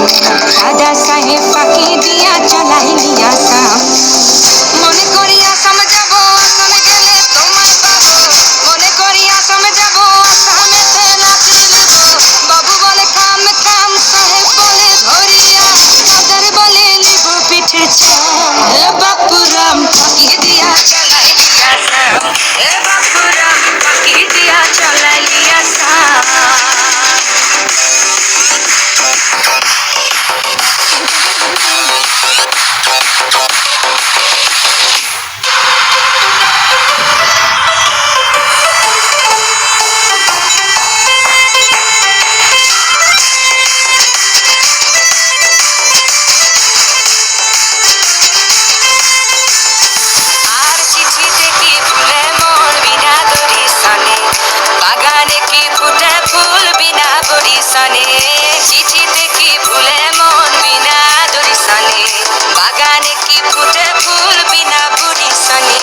দাদা সাহেব ফাঁকি দিয়া চালাইলি আসাম। মনে করি আসাম যাব, আসামে গেলে তোমায় পাবো। মনে করি আসাম যাব, আসামেতে নাচিলিব। বাবু বলে কাম কাম, সাহেব বলে ধরিয়া, দাদার বলে নিব পিঠে চাম। এ বাপুরাম ফাঁকি দিয়া চালাইলি আসাম। এ বাপুরাম ফাঁকি দিয়া চালাইলি আসাম। আর চিঠিতে কি ফুলে মন বিনা দরিশনে, বাগানে কি ফুটে ফুল বিনা বরিশনে। চিঠিতে কি ফুলে মন বিনা দরিশনে, বাগানে কি ফুটে ফুল বিনা বরিশনে।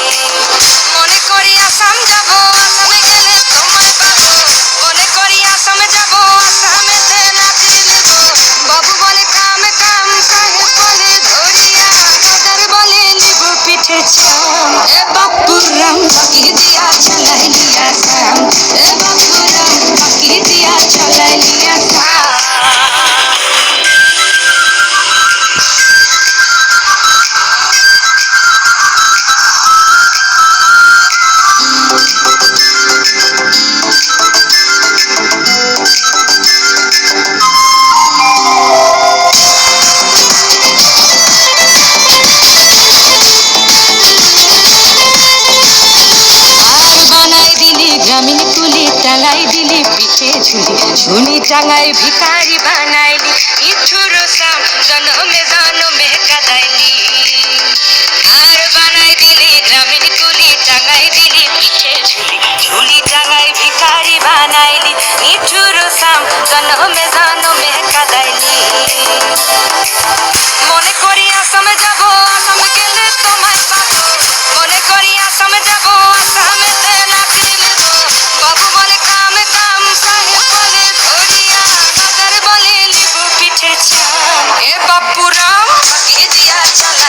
মনে করি আসাম যাব, আসামে গেলে তোমায় পাবো। মনে করি আসাম যাব, আসামেতে নাচিলিব। বাবু বলে কাম কাম, সাহেব বলে ধরিয়া, দাদার বলে নিব পিঠে চাম। এ বাপুরাম ফাঁকি দিয়া চালাইলি আসাম। এ বাপুরাম ফাঁকি দিয়া চালাইলি আসাম। আর বানাই দিলি গ্রামীণ কুলি, টাঙ্গাই দিলি পিঠে ঝুলি। ঝুলি টাঙ্গাই ভিখারি বানাইলি, নিঠুর সাম জনমে জনমে কাদাইলি। আর বানাই দিলি গ্রামীণ কুলি, টাঙ্গাই দিলি পিঠে ঝুলি। ঝুলি টাঙ্গাই ভিখারি বানাইলি, নিঠুর সাম জনমে জনমে কাদাইলি। মনে করি আসাম যাব, আসামে গেলে তোমায় পাবো। মনে করি আসাম যাব, আসামেতে নাচিলিব। বাবু বলে কাম কাম, সাহেব বলে ধরিয়া, দাদার বলে নিব পিঠে চাম। এ বাপুরাম ফাঁকি দিয়া চালাইলি